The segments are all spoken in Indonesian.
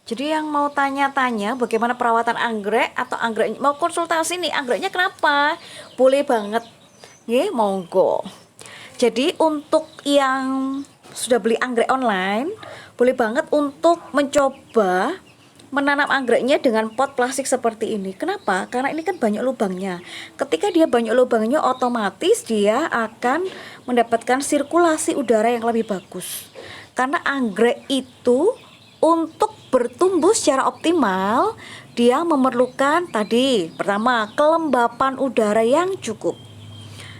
Jadi yang mau tanya-tanya bagaimana perawatan anggrek atau anggrek mau konsultasi nih, anggreknya kenapa? Boleh banget. Nggih, monggo. Jadi untuk yang sudah beli anggrek online, boleh banget untuk mencoba menanam anggreknya dengan pot plastik seperti ini. Kenapa? Karena ini kan banyak lubangnya. Ketika dia banyak lubangnya, otomatis dia akan mendapatkan sirkulasi udara yang lebih bagus. Karena anggrek itu untuk bertumbuh secara optimal, dia memerlukan tadi pertama kelembapan udara yang cukup.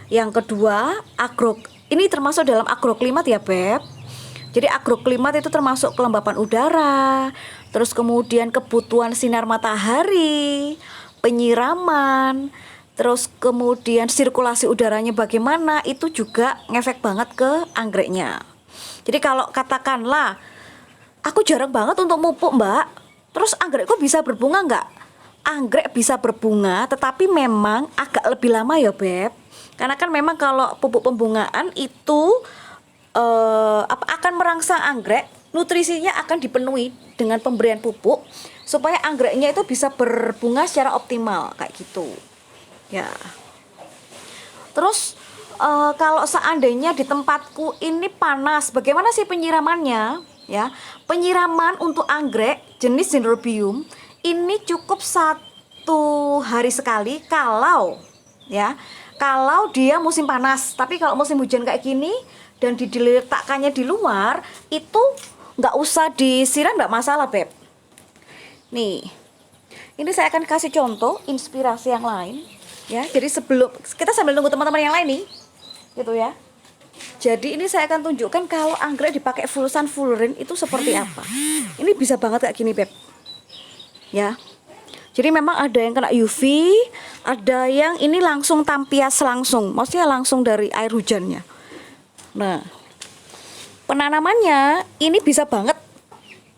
Yang kedua, ini termasuk dalam agroklimat ya, Beb. Jadi agroklimat itu termasuk kelembapan udara, terus kemudian kebutuhan sinar matahari, penyiraman, terus kemudian sirkulasi udaranya bagaimana, itu juga ngefek banget ke anggreknya. Jadi kalau katakanlah aku jarang banget untuk mupuk, Mbak, terus anggrekku bisa berbunga nggak? Anggrek bisa berbunga, tetapi memang agak lebih lama ya, Beb. Karena kan memang kalau pupuk pembungaan itu akan merangsang anggrek, nutrisinya akan dipenuhi dengan pemberian pupuk supaya anggreknya itu bisa berbunga secara optimal kayak gitu. Ya. Terus kalau seandainya di tempatku ini panas, bagaimana sih penyiramannya? Ya, penyiraman untuk anggrek jenis Dendrobium ini cukup 1 hari sekali kalau dia musim panas. Tapi kalau musim hujan kayak gini dan diletakkannya di luar, itu nggak usah disiram, nggak masalah, Beb. Nih, ini saya akan kasih contoh inspirasi yang lain ya. Jadi sebelum kita sambil nunggu teman-teman yang lain nih, gitu ya. Jadi ini saya akan tunjukkan kalau anggrek dipakai Fullsun Fullrain itu seperti apa. Ini bisa banget kayak gini, Beb. Ya. Jadi memang ada yang kena UV, ada yang ini langsung tampias langsung, maksudnya langsung dari air hujannya. Nah, penanamannya ini bisa banget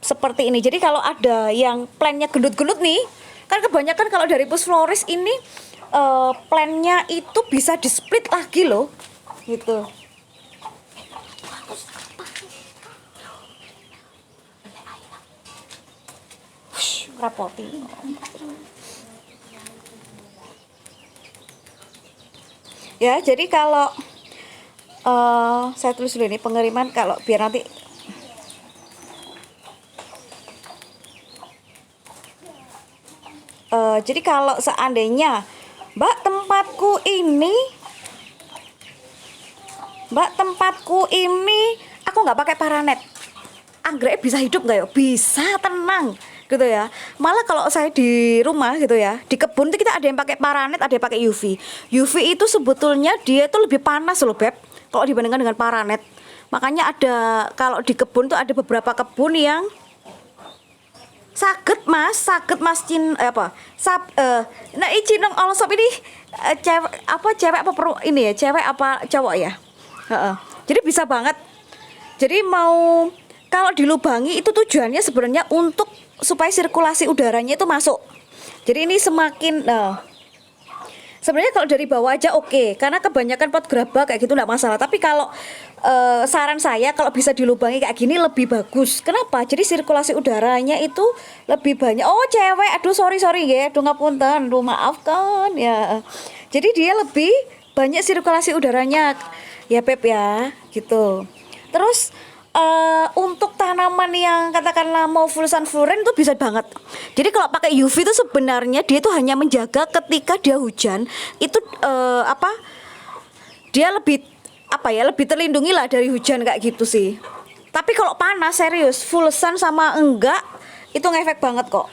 seperti ini. Jadi kalau ada yang plannya gendut-gendut nih, kan kebanyakan kalau dari Pus Floris ini plannya itu bisa di split lagi loh, gitu. Rapoti. Ya, jadi kalau saya tulis dulu ini pengiriman kalau biar nanti jadi kalau seandainya Mbak tempatku ini aku nggak pakai paranet, anggrek bisa hidup nggak ya? Bisa, tenang gitu ya. Malah kalau saya di rumah gitu ya, di kebun tuh kita ada yang pakai paranet, ada yang pakai UV. UV itu sebetulnya dia itu lebih panas loh, Beb, kalau dibandingkan dengan paranet. Makanya ada, kalau di kebun tuh ada beberapa kebun yang sakit mas nah izin dong all shop ini cewek apa perlu ini ya, cewek apa cowok ya. Jadi bisa banget. Jadi mau kalau dilubangi itu tujuannya sebenarnya untuk supaya sirkulasi udaranya itu masuk. Jadi ini semakin sebenarnya kalau dari bawah aja oke, karena kebanyakan pot gerabah kayak gitu nggak masalah. Tapi kalau saran saya kalau bisa dilubangi kayak gini lebih bagus. Kenapa? Jadi sirkulasi udaranya itu lebih banyak. Oh cewek, aduh sorry ya, aduh ngapunten, aduh maafkan ya. Jadi dia lebih banyak sirkulasi udaranya ya, Beb ya, gitu. Terus untuk tanaman yang katakanlah mau Fullsun Fullrain itu bisa banget. Jadi kalau pakai UV itu sebenarnya dia itu hanya menjaga ketika dia hujan itu dia lebih lebih terlindungi lah dari hujan kayak gitu sih. Tapi kalau panas serius Fullsun sama enggak itu ngefek banget kok.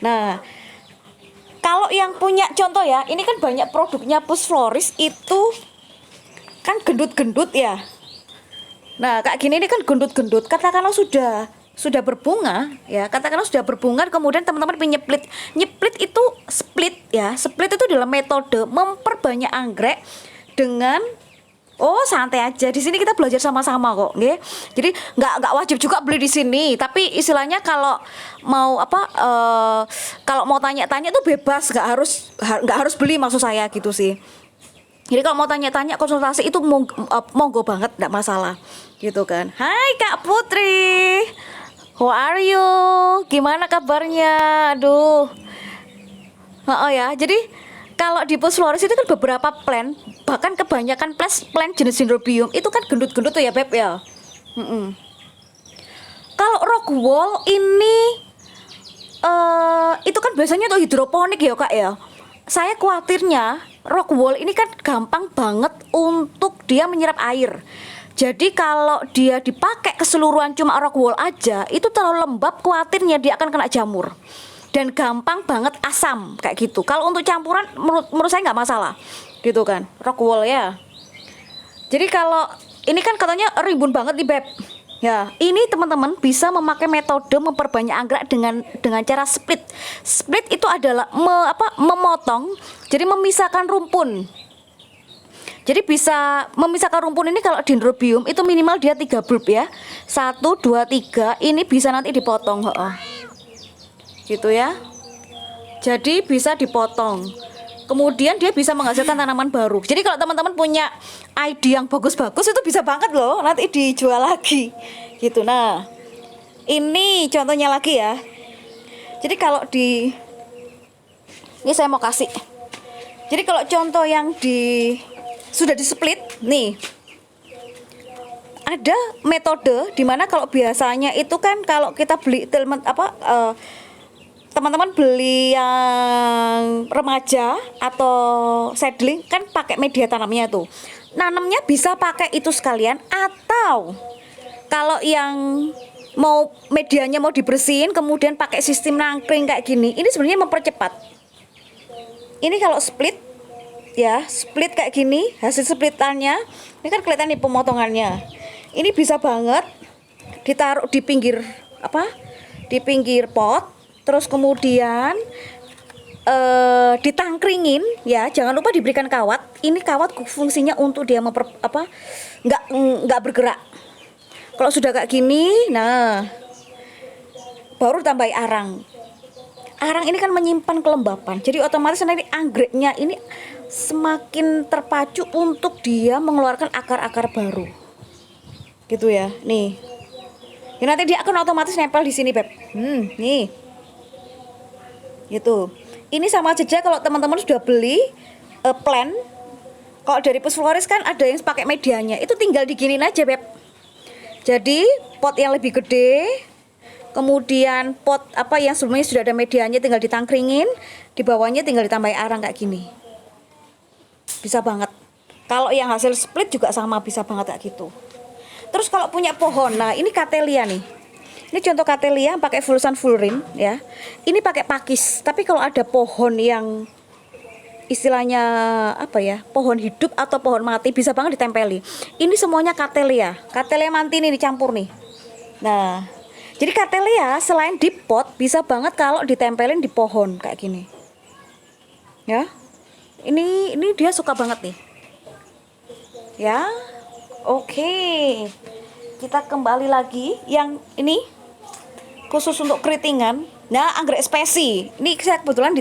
Nah, kalau yang punya contoh ya, ini kan banyak produknya Pus Floris itu kan gendut-gendut ya. Nah, kayak gini ini kan gendut-gendut, katakanlah sudah berbunga ya, katakanlah sudah berbunga, kemudian teman-teman nyeplit itu split ya. Split itu dalam metode memperbanyak anggrek dengan santai aja. Di sini kita belajar sama-sama kok, nggih. Jadi nggak wajib juga beli di sini, tapi istilahnya kalau mau kalau mau tanya-tanya tuh bebas, nggak harus beli maksud saya gitu sih. Jadi kalau mau tanya-tanya konsultasi itu monggo banget, enggak masalah gitu kan. Hai Kak Putri, How are you? Gimana kabarnya? Aduh. Oh ya, jadi kalau di Pus Flores itu kan beberapa plant, bahkan kebanyakan plant jenis Dendrobium itu kan gendut-gendut tuh ya Beb ya. Mm-mm. Kalau rockwool ini itu kan biasanya tuh hidroponik ya Kak ya. Saya khawatirnya rockwool ini kan gampang banget untuk dia menyerap air. Jadi kalau dia dipakai keseluruhan cuma rockwool aja, itu terlalu lembab, khawatirnya dia akan kena jamur. Dan gampang banget asam kayak gitu. Kalau untuk campuran menurut saya nggak masalah, gitu kan, rockwool ya. Jadi kalau ini kan katanya rimbun banget nih Beb. Ya, ini teman-teman bisa memakai metode memperbanyak anggrek dengan cara split. Split itu adalah memotong, jadi memisahkan rumpun. Jadi bisa memisahkan rumpun ini kalau Dendrobium itu minimal dia 3 bulb ya. 1 2 3 ini bisa nanti dipotong, gitu ya. Jadi bisa dipotong. Kemudian dia bisa menghasilkan tanaman baru. Jadi kalau teman-teman punya ide yang bagus-bagus itu bisa banget loh nanti dijual lagi. Gitu. Nah, ini contohnya lagi ya. Jadi kalau ini saya mau kasih. Jadi kalau contoh yang sudah di split nih. Ada metode dimana kalau biasanya itu kan kalau kita beli teman-teman beli yang remaja atau seedling kan pakai media tanamnya tuh. Nanamnya bisa pakai itu sekalian, atau kalau yang medianya mau dibersihin kemudian pakai sistem nangkring kayak gini, ini sebenarnya mempercepat. Ini kalau split ya, split kayak gini, hasil splitannya ini kan kelihatan nih pemotongannya. Ini bisa banget ditaruh di pinggir di pinggir pot. Terus kemudian ditangkringin ya, jangan lupa diberikan kawat. Ini kawat fungsinya untuk dia nggak bergerak. Kalau sudah kayak gini, nah baru tambah arang. Arang ini kan menyimpan kelembapan, jadi otomatis nanti anggreknya ini semakin terpacu untuk dia mengeluarkan akar-akar baru, gitu ya. Nih, ya, nanti dia akan otomatis nempel di sini Beb. Nih. Gitu. Ini sama saja kalau teman-teman sudah beli plant. Kalau dari Pus Flores kan ada yang pakai medianya, itu tinggal diginin aja Beb. Jadi pot yang lebih gede, kemudian pot yang sebelumnya sudah ada medianya tinggal ditangkringin, di bawahnya tinggal ditambahin arang kayak gini. Bisa banget. Kalau yang hasil split juga sama, bisa banget kayak gitu. Terus kalau punya pohon, nah ini Cattleya nih. Ini contoh Cattleya pakai Vulsan Fullerin ya. Ini pakai pakis. Tapi kalau ada pohon yang istilahnya pohon hidup atau pohon mati, bisa banget ditempeli. Ini semuanya Cattleya mantini dicampur nih. Nah, jadi Cattleya selain di pot bisa banget kalau ditempelin di pohon kayak gini. Ya. Ini dia suka banget nih. Ya. Oke. Kita kembali lagi yang ini khusus untuk keritingan. Nah, anggrek spesi. Ini saya kebetulan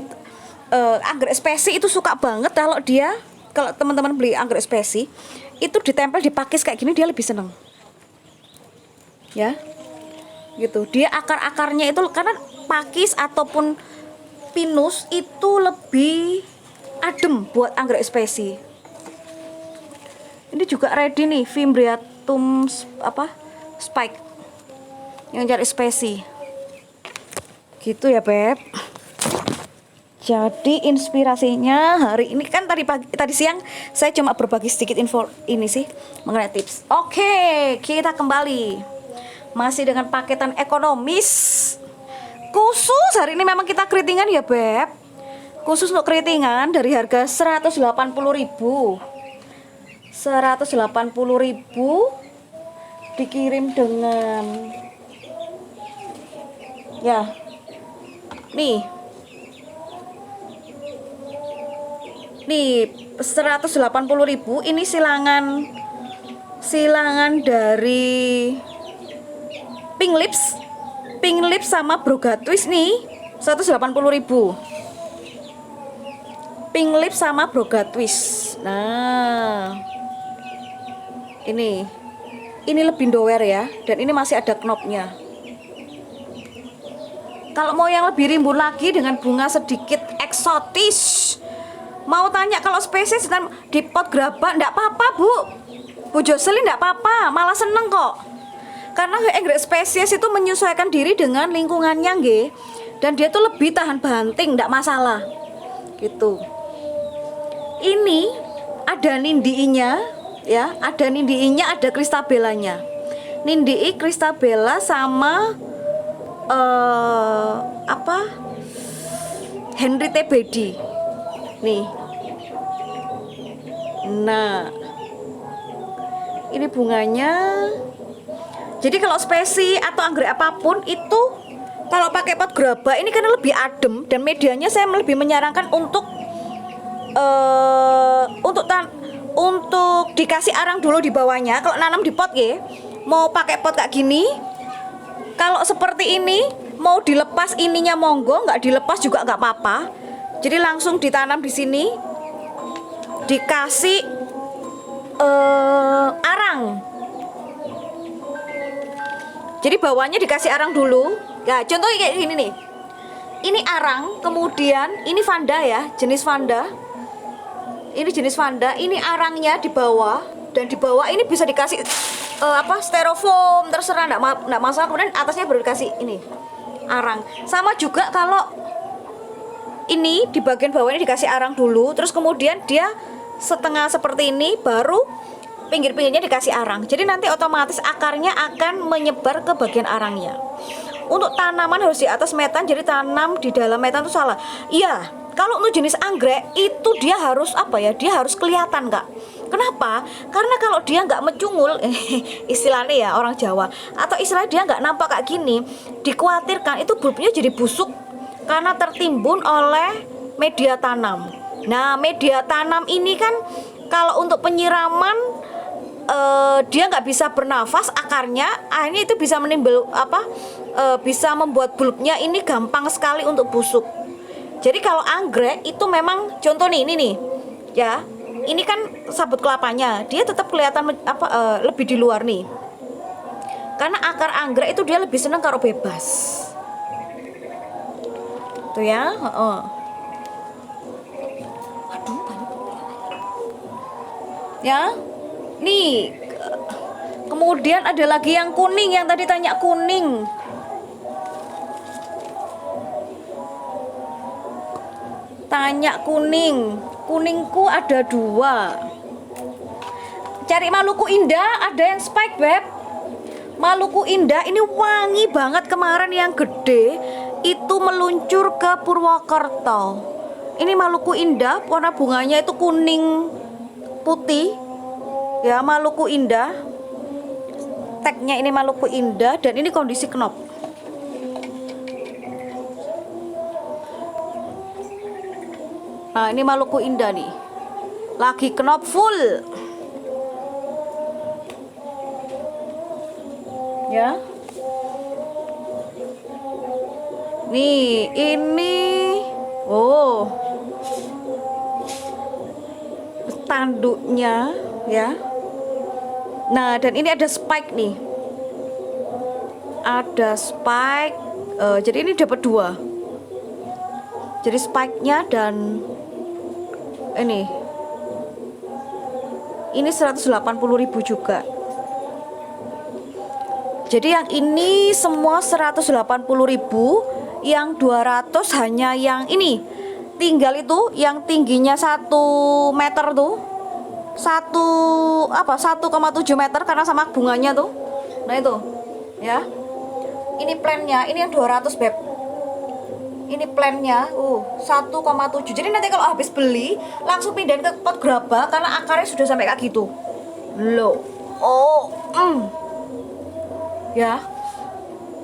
anggrek spesi itu suka banget kalau teman-teman beli anggrek spesi itu ditempel di pakis kayak gini, dia lebih seneng. Ya. Gitu. Dia akar-akarnya itu karena pakis ataupun pinus itu lebih adem buat anggrek spesi. Ini juga ready nih, Fimbriatum spike yang cari spesi. Gitu ya Beb. Jadi inspirasinya hari ini kan tadi siang saya cuma berbagi sedikit info ini sih mengenai tips. Oke, kita kembali. Masih dengan paketan ekonomis. Khusus hari ini memang kita keritingan ya Beb. Khusus untuk keritingan dari harga 180.000. 180.000 dikirim dengan ya. Nih 180.000 ini silangan dari Pink Lips sama Brogatwist nih 180.000. Pink Lips sama Brogatwist. Nah, ini lebih dower ya, dan ini masih ada knopnya. Kalau mau yang lebih rimbun lagi dengan bunga sedikit eksotis, mau tanya kalau spesies di pot gerabak enggak apa-apa, Bu Jocelyn, enggak apa-apa, malah seneng kok. Karena anggrek spesies itu menyesuaikan diri dengan lingkungannya nggih. Dan dia tuh lebih tahan banting, enggak masalah. Gitu. Ini ada nindiinya ya, ada nindiinya, ada kristabelanya. Nindii, kristabela sama Henry T. Bedi nih. Nah, ini bunganya. Jadi kalau spesi atau anggrek apapun itu kalau pakai pot gerabak ini karena lebih adem, dan medianya saya lebih menyarankan untuk dikasih arang dulu di bawahnya. Kalau nanam di pot ya, mau pakai pot kayak gini, kalau seperti ini mau dilepas ininya monggo, nggak dilepas juga nggak apa-apa. Jadi langsung ditanam di sini, dikasih arang. Jadi bawahnya dikasih arang dulu. Ya contohnya kayak gini nih. Ini arang, kemudian ini vanda ya, jenis vanda. Ini jenis vanda, ini arangnya di bawah, dan di bawah ini bisa dikasih styrofoam, terserah, enggak masalah. Kemudian atasnya baru dikasih ini arang. Sama juga kalau ini di bagian bawah ini dikasih arang dulu, terus kemudian dia setengah seperti ini, baru pinggir-pinggirnya dikasih arang. Jadi nanti otomatis akarnya akan menyebar ke bagian arangnya. Untuk tanaman harus di atas metan, jadi tanam di dalam metan itu salah. Iya, kalau untuk jenis anggrek itu dia harus dia harus kelihatan, Kak. Kenapa? Karena kalau dia nggak mencungul, istilahnya ya orang Jawa, atau istilah dia nggak nampak kayak gini, dikhawatirkan itu bulbnya jadi busuk karena tertimbun oleh media tanam. Nah, media tanam ini kan kalau untuk penyiraman dia nggak bisa bernafas akarnya, akhirnya itu bisa menimbul bisa membuat bulbnya ini gampang sekali untuk busuk. Jadi kalau anggrek itu memang contoh nih, ini nih ya, ini kan sabut kelapanya, dia tetap kelihatan lebih di luar nih, karena akar anggrek itu dia lebih senang kalau bebas tuh ya. Aduh, ya nih. Kemudian ada lagi yang kuning, yang tadi tanya kuning. Tanya kuning, kuningku ada 2. Cari Maluku Indah, ada yang spike beb. Maluku Indah ini wangi banget. Kemarin yang gede itu meluncur ke Purwokerto. Ini Maluku Indah, warna bunganya itu kuning putih ya, Maluku Indah. Tagnya ini Maluku Indah, dan ini kondisi knop. Nah, ini Maluku Indah nih, lagi knop full ya. Nih, ini tanduknya ya. Nah, dan ini ada spike nih, ada spike. Jadi ini dapat 2. Jadi spike-nya dan ini 180.000 juga. Jadi yang ini semua 180.000, yang 200 hanya yang ini. Tinggal itu yang tingginya 1 meter tuh, 1,7 meter karena sama bunganya tuh. Nah itu ya. Ini plannya, ini yang 200 beb. Ini plannya 1,7. Jadi nanti kalau habis beli langsung pindahin ke pot gerabak karena akarnya sudah sampai kayak gitu loh. Ya,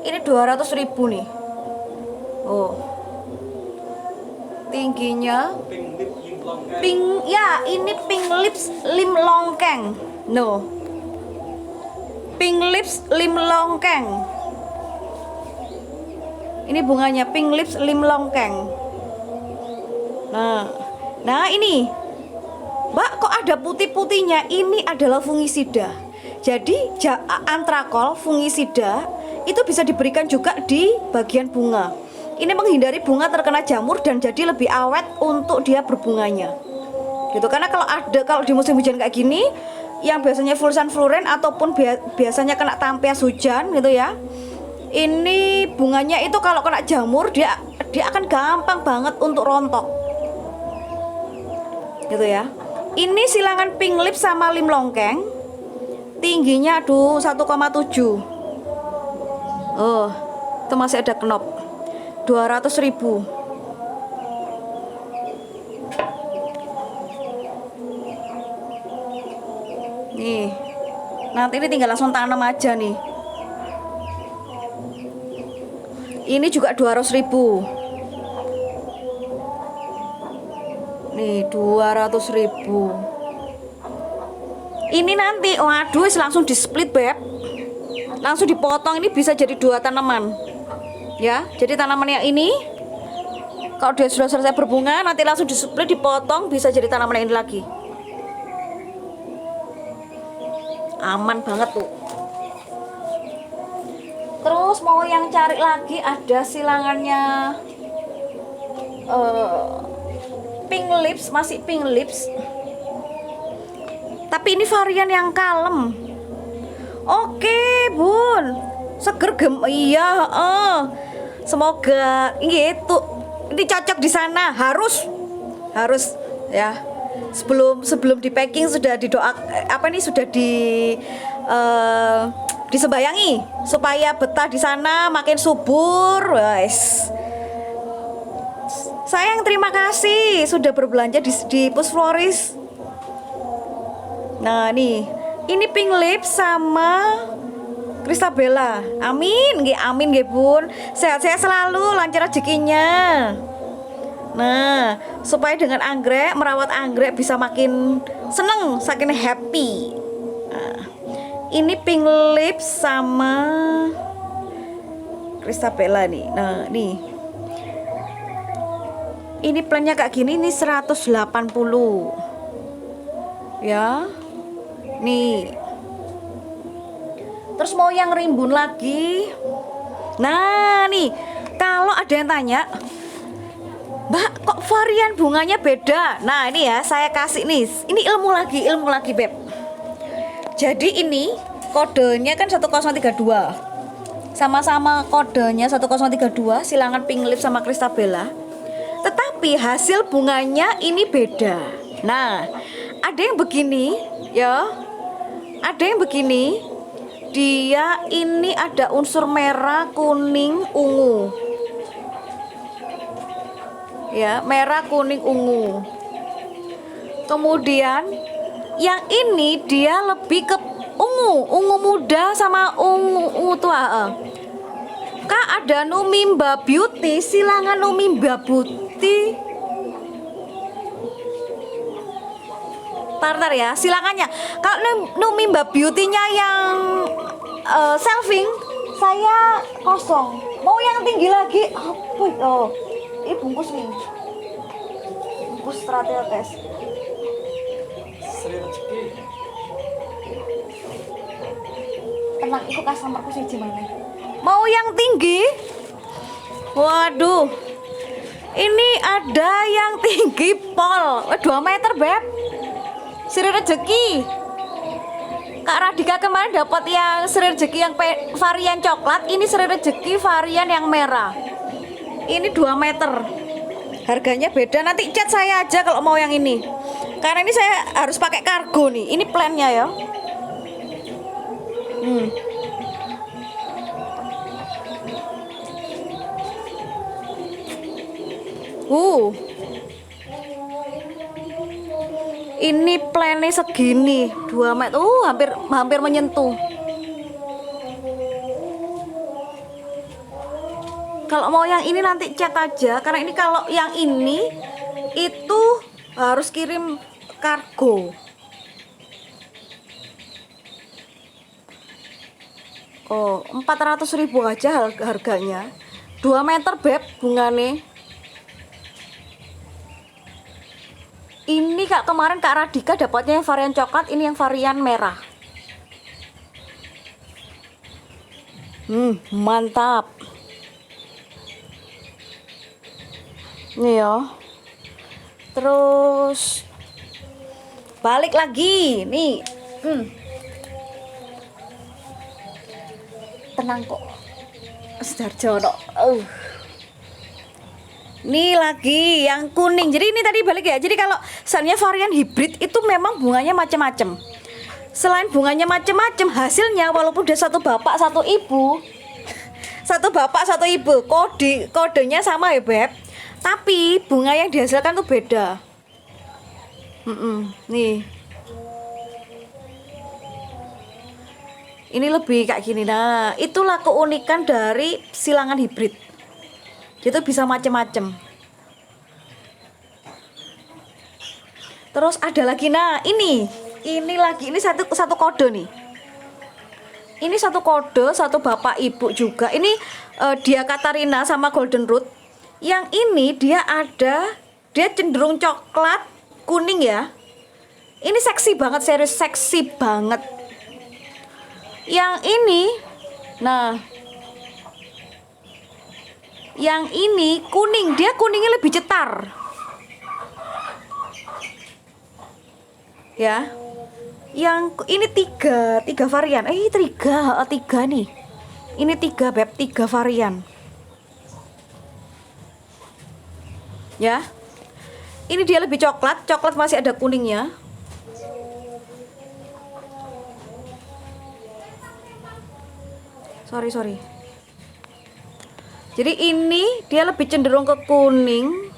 ini 200.000 nih. Tingginya pink ya, ini pink lips lim longkeng. No, pink lips lim longkeng. Ini bunganya pink lips lim longkeng. Nah ini, Mbak, kok ada putih-putihnya? Ini adalah fungisida. Jadi antrakol fungisida itu bisa diberikan juga di bagian bunga. Ini menghindari bunga terkena jamur dan jadi lebih awet untuk dia berbunganya. Gitu. Karena kalau di musim hujan kayak gini, yang biasanya fluorescent ataupun biasanya kena tampias hujan gitu ya. Ini bunganya itu kalau kena jamur dia akan gampang banget untuk rontok. Gitu ya. Ini silangan pink lips sama lim longkeng. Tingginya 1,7. Oh, itu masih ada knop. 200.000. Nih. Nanti ini tinggal langsung tanam aja nih. Ini juga 200.000. Nih 200.000. Ini nanti waduh langsung di split beb. Langsung dipotong, ini bisa jadi 2 tanaman. Ya, jadi tanaman yang ini kalau dia sudah selesai berbunga nanti langsung di split, dipotong, bisa jadi tanaman yang ini lagi. Aman banget tuh. Terus mau yang cari lagi ada silangannya pink lips, masih pink lips. Tapi ini varian yang kalem. Oke, Bun. Seger iya, semoga gitu. Ini cocok di sana, harus ya. Sebelum di packing sudah disembayangi supaya betah di sana makin subur, guys. Sayang, terima kasih sudah berbelanja di Pus Floris. Nah, nih. Ini pink lips sama Christabella. Amin, amin Bun. Sehat-sehat selalu, lancar rezekinya. Nah, supaya dengan anggrek, merawat anggrek bisa makin seneng, saking happy. Nah, ini pink lips sama Christabella nih. Nah, nih. Ini plannya kayak gini, ini 180. Ya. Nih. Terus mau yang rimbun lagi. Nah, nih. Kalau ada yang tanya, Mbak, kok varian bunganya beda? Nah, ini ya, saya kasih nih. Ini ilmu lagi, Beb. Jadi ini kodenya kan 1032. Sama-sama kodenya 1032, silangan pink lips sama Christabella. Tetapi hasil bunganya ini beda. Nah, ada yang begini, ya. Ada yang begini. Dia ini ada unsur merah, kuning, ungu. Ya, merah, kuning, ungu. Kemudian yang ini dia lebih ke ungu muda sama ungu tua. Kak, ada Numimba Beauty, silangan Numimba Beauty. Tartar ya, silangannya. Kalau Numimba Beauty-nya yang shelving, saya kosong. Mau yang tinggi lagi? Apa itu? Ini bungkus nih. Bungkus Stratetes. Tenang, itu customerku sih gimana? Mau yang tinggi? Waduh. Ini ada yang tinggi pol 2 meter, Beb. Sri Rezeki. Kak Radika kemarin dapat yang Sri Rezeki yang varian coklat. Ini Sri Rezeki varian yang merah. Ini 2 meter. Harganya beda. Nanti chat saya aja kalau mau yang ini. Karena ini saya harus pakai kargo nih. Ini plannya ya. Ini plannya segini 2 meter. Hampir menyentuh. Kalau mau yang ini nanti chat aja. Karena ini kalau yang ini itu harus kirim kargo. Oh, 400.000 aja harganya. 2 meter, Beb, bungane. Ini Kak, kemarin Kak Radika dapatnya yang varian coklat, ini yang varian merah. Mantap. Nih ya. Terus balik lagi nih. Tenang kok. Sudarjono. Nih lagi yang kuning. Jadi ini tadi balik ya. Jadi kalau misalnya varian hibrid itu memang bunganya macam-macam. Selain bunganya macam-macam, hasilnya walaupun dia satu bapak satu ibu, satu bapak satu ibu, kodenya sama ya Beb. Tapi bunga yang dihasilkan tuh beda. Nih. Ini lebih kayak gini. Nah, itulah keunikan dari silangan hibrid. Itu bisa macam-macam. Terus ada lagi, nah ini lagi, ini satu kode nih. Ini satu kode, satu bapak ibu juga. Ini dia Katarina sama Golden Root. Yang ini dia cenderung coklat kuning ya. Ini seksi banget, serius seksi banget. Yang ini, nah, yang ini kuning, dia kuningnya lebih cetar. Ya. Yang ini tiga varian. Tiga nih. Ini 3 Beb, 3 varian. Ya. Ini dia lebih coklat masih ada kuningnya. Sorry. Jadi ini dia lebih cenderung ke kuning.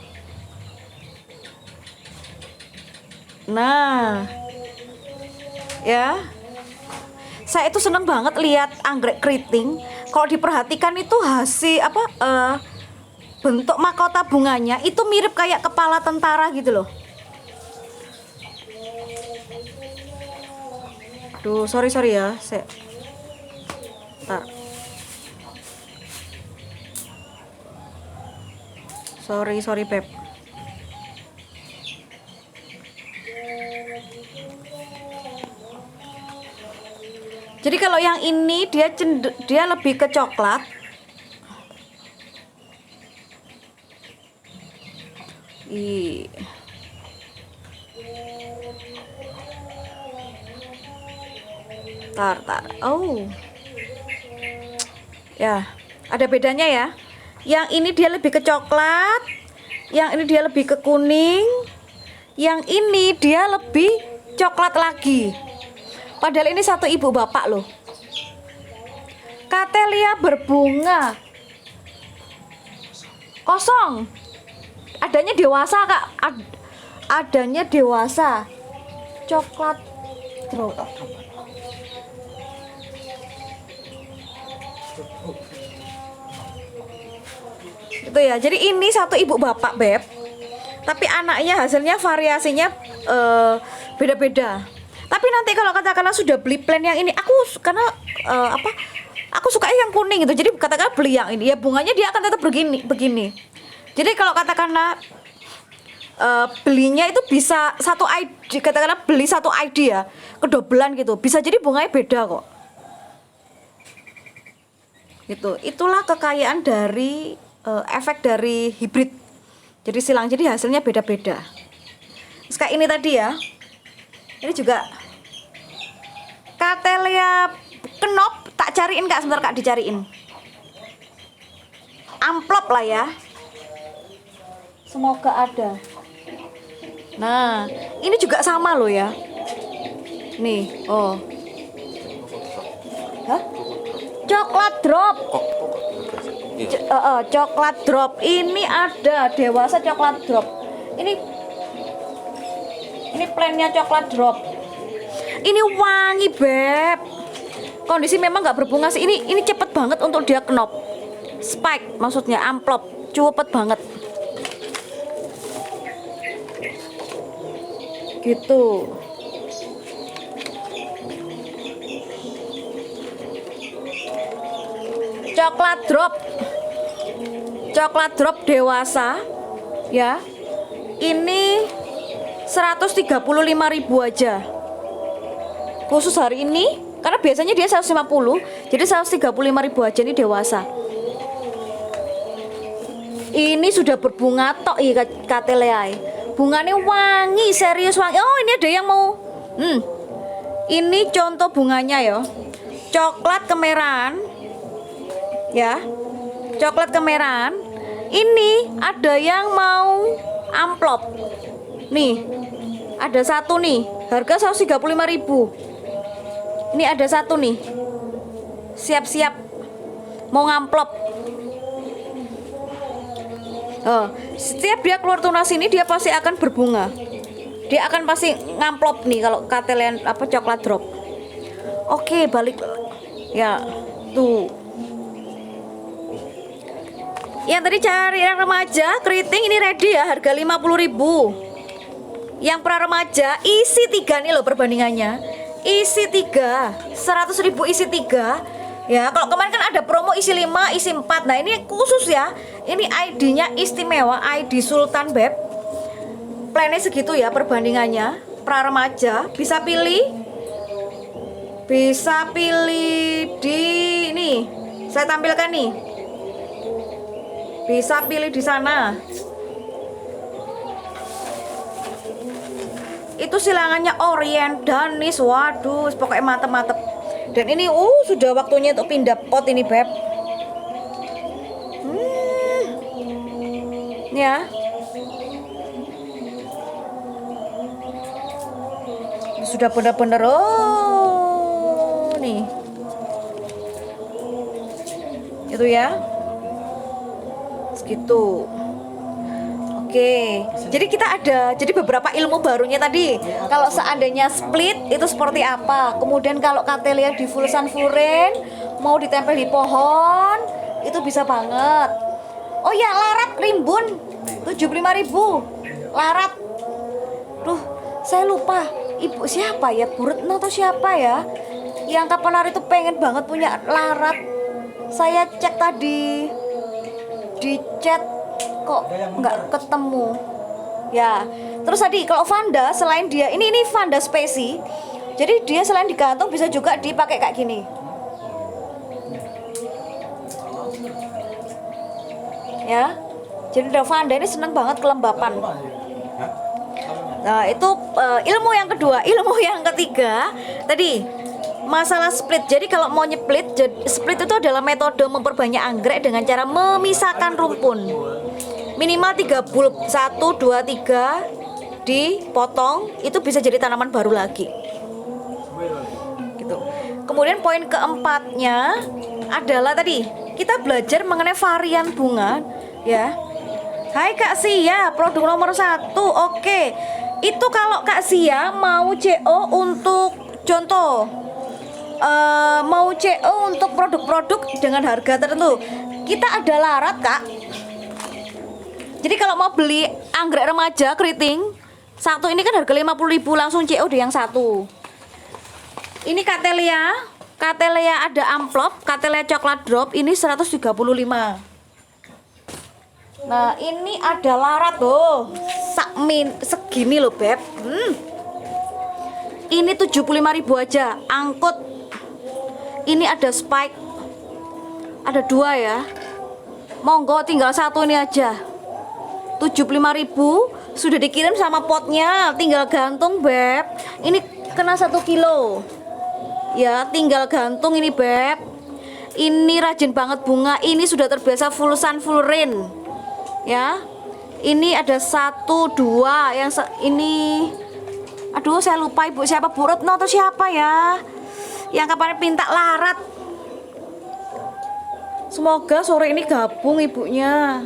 Nah, ya, saya itu seneng banget lihat anggrek keriting. Kalau diperhatikan itu hasil bentuk mahkota bunganya itu mirip kayak kepala tentara gitu loh. Duh, sorry ya, Bentar. Sorry Beb. Jadi kalau yang ini dia lebih ke coklat. Tar. Oh. Ya, ada bedanya ya. Yang ini dia lebih ke coklat, yang ini dia lebih ke kuning, yang ini dia lebih coklat lagi. Padahal ini satu ibu bapak loh. Cattleya berbunga kosong. Adanya dewasa Kak. Adanya dewasa. Coklat drop. Itu ya. Jadi ini satu ibu bapak Beb. Tapi anaknya hasilnya variasinya beda-beda. Tapi nanti kalau katakanlah sudah beli plan yang ini, aku suka yang kuning gitu. Jadi katakanlah beli yang ini, ya bunganya dia akan tetap begini. Jadi kalau katakanlah belinya itu bisa satu ID, katakanlah beli satu ID ya, kedobelan gitu. Bisa jadi bunganya beda kok. Gitu. Itulah kekayaan dari efek dari hibrid. Jadi silang, jadi hasilnya beda-beda. Terus kayak ini tadi ya. Ini juga Cattleya Knop, tak cariin Kak, sebentar Kak, dicariin. Amplop lah ya. Semoga ada. Nah, ini juga sama loh ya. Nih, oh. Hah? Coklat drop. Coklat drop. Ini ada dewasa coklat drop. Ini plannya coklat drop. Ini wangi Beb. Kondisi memang nggak berbunga sih. Ini cepet banget untuk dia knop. Spike maksudnya, amplop. Cepet banget. Gitu. Coklat drop dewasa ya. Ini 135.000 aja. Khusus hari ini karena biasanya dia 150, jadi 135.000 aja ini dewasa. Ini sudah berbunga tok iya Cattleya. Bunganya wangi, serius wangi. Oh, ini ada yang mau. Ini contoh bunganya ya. Coklat kemerahan. Ya. Coklat kemerahan. Ini ada yang mau amplop. Nih. Ada satu nih, harga 135.000. Ini ada satu nih. Siap-siap mau ngamplop. Setiap dia keluar tunas ini dia pasti akan berbunga. Dia akan pasti ngamplop nih kalau Cattleya apa coklat drop. Oke, balik ya tuh. Yang tadi cari yang remaja keriting ini ready ya, harga 50.000. Yang pra remaja isi 3 nih loh perbandingannya. Isi 3 100.000 isi 3 ya. Kalau kemarin kan ada promo isi 5 isi 4. Nah ini khusus ya. Ini ID-nya istimewa, ID Sultan Beb. Plannya segitu ya perbandingannya. Pra remaja bisa pilih. Bisa pilih di nih. Saya tampilkan nih. Bisa pilih di sana. Itu silangannya Orient Danis. Waduh, pokoknya mantep-mantep. Dan ini sudah waktunya untuk pindah pot ini, Beb. Ya. Sudah benar-benar nih. Itu ya. Segitu. Oke, jadi kita ada beberapa ilmu barunya tadi. Kalau seandainya split itu seperti apa? Kemudian kalau Cattleya di full sun full rain mau ditempel di pohon itu bisa banget. Oh ya, larat rimbun 75.000. Larat. Duh, saya lupa. Ibu siapa ya? Bu Retno atau siapa ya? Yang kapan hari itu pengen banget punya larat. Saya cek tadi di chat kok nggak ketemu ya. Terus tadi kalau Vanda selain dia ini Vanda Specie, jadi dia selain digantung bisa juga dipakai kayak gini ya. Jadi Vanda ini seneng banget kelembapan. Nah itu ilmu yang kedua. Ilmu yang ketiga tadi masalah split. Jadi kalau mau nyeplit, split itu adalah metode memperbanyak anggrek dengan cara memisahkan rumpun. Minimal 3 bulb, 1, 2, 3 dipotong, itu bisa jadi tanaman baru lagi. Gitu. Kemudian poin keempatnya adalah tadi kita belajar mengenai varian bunga ya. Hai Kak Sia, produk nomor 1. Oke. Itu kalau Kak Sia mau CO untuk contoh mau CO untuk produk-produk dengan harga tertentu, kita ada larat Kak. Jadi kalau mau beli anggrek remaja keriting satu ini kan harga 50.000, langsung CO di yang satu. Ini Cattleya ada amplop, Cattleya coklat drop ini 135. Nah ini ada larat loh, segini loh Beb. Ini 75.000 aja, angkut. Ini ada spike, ada 2 ya. Monggo tinggal satu ini aja. 75.000 sudah dikirim sama potnya, tinggal gantung Beb. Ini kena 1 kilo ya, tinggal gantung ini Beb. Ini rajin banget bunga, ini sudah terbiasa full sun full rain ya. Ini ada 1, 2 yang ini. Aduh saya lupa ibu siapa, Bu Retno atau siapa ya yang kapan minta larat. Semoga sore ini gabung ibunya.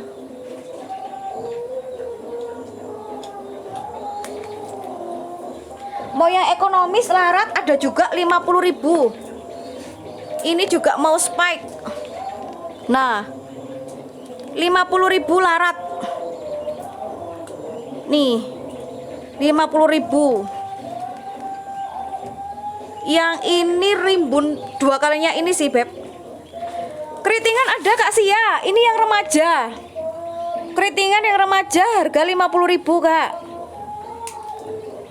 Mau yang ekonomis larat ada juga 50.000. Ini juga mau spike. Nah 50.000 larat. Nih 50.000. Yang ini rimbun 2 kalinya ini sih Beb. Keritingan ada Kak Sia. Ini yang remaja. Keritingan yang remaja harga 50.000 Kak.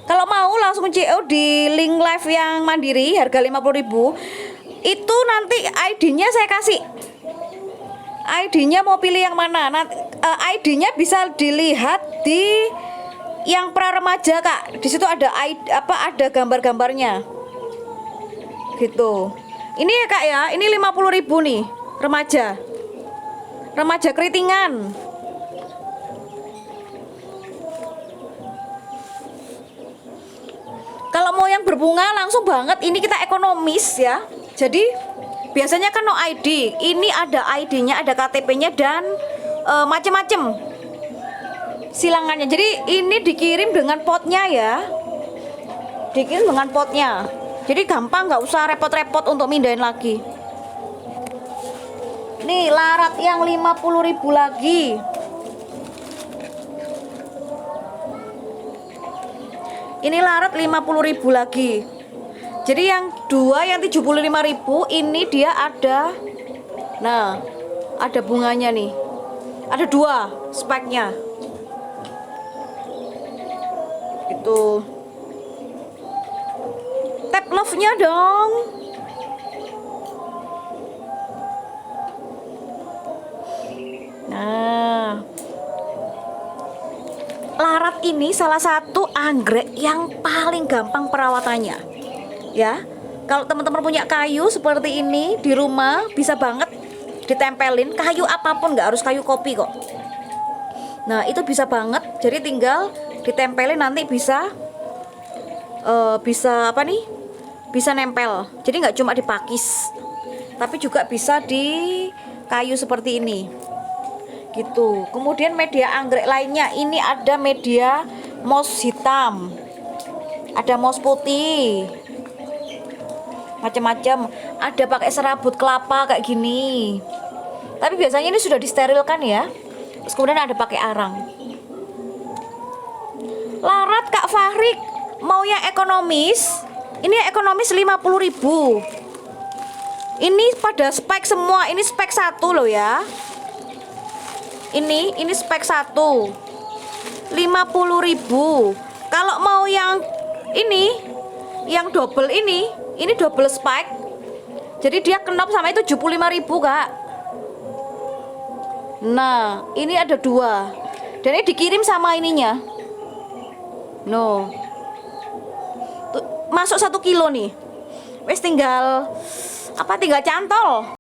Kalau mau langsung CO di link live yang mandiri harga 50.000. Itu nanti ID-nya saya kasih. ID-nya mau pilih yang mana? Nanti ID-nya bisa dilihat di yang pra remaja, Kak. Di situ ada ada gambar-gambarnya. Gitu. Ini ya, Kak ya. Ini 50.000 nih, remaja. Remaja keritingan. Kalau mau yang berbunga langsung banget, ini kita ekonomis ya. Jadi biasanya kan no ID, ini ada ID-nya, ada KTP-nya dan macem-macem silangannya. Jadi ini dikirim dengan potnya ya, dikirim dengan potnya. Jadi gampang, nggak usah repot-repot untuk mindahin lagi. Nih larat yang 50.000 lagi. Ini larat 50.000 lagi. Jadi yang dua yang 75.000 ini dia ada, nah ada bunganya nih, ada dua speknya. Itu tap love-nya dong. Nah, larat ini salah satu anggrek yang paling gampang perawatannya ya. Kalau teman-teman punya kayu seperti ini di rumah, bisa banget ditempelin, kayu apapun, nggak harus kayu kopi kok. Nah itu bisa banget, jadi tinggal ditempelin, nanti bisa bisa apa nih, bisa nempel. Jadi nggak cuma dipakis, tapi juga bisa di kayu seperti ini gitu. Kemudian media anggrek lainnya, ini ada media moss hitam, ada moss putih, macam-macam. Ada pakai serabut kelapa kayak gini, tapi biasanya ini sudah disterilkan ya. Terus kemudian ada pakai arang. Larat Kak Fahrik mau yang ekonomis, ini ekonomis 50.000. Ini pada spek semua, ini spek 1 loh ya. Ini spek 1 50.000. Kalau mau yang ini, yang double ini double spek. Jadi dia kenop sama itu 75.000, Kak. Nah, ini ada dua. Dan ini dikirim sama ininya. No. Tuh, masuk 1 kilo nih. Wes tinggal tinggal cantol.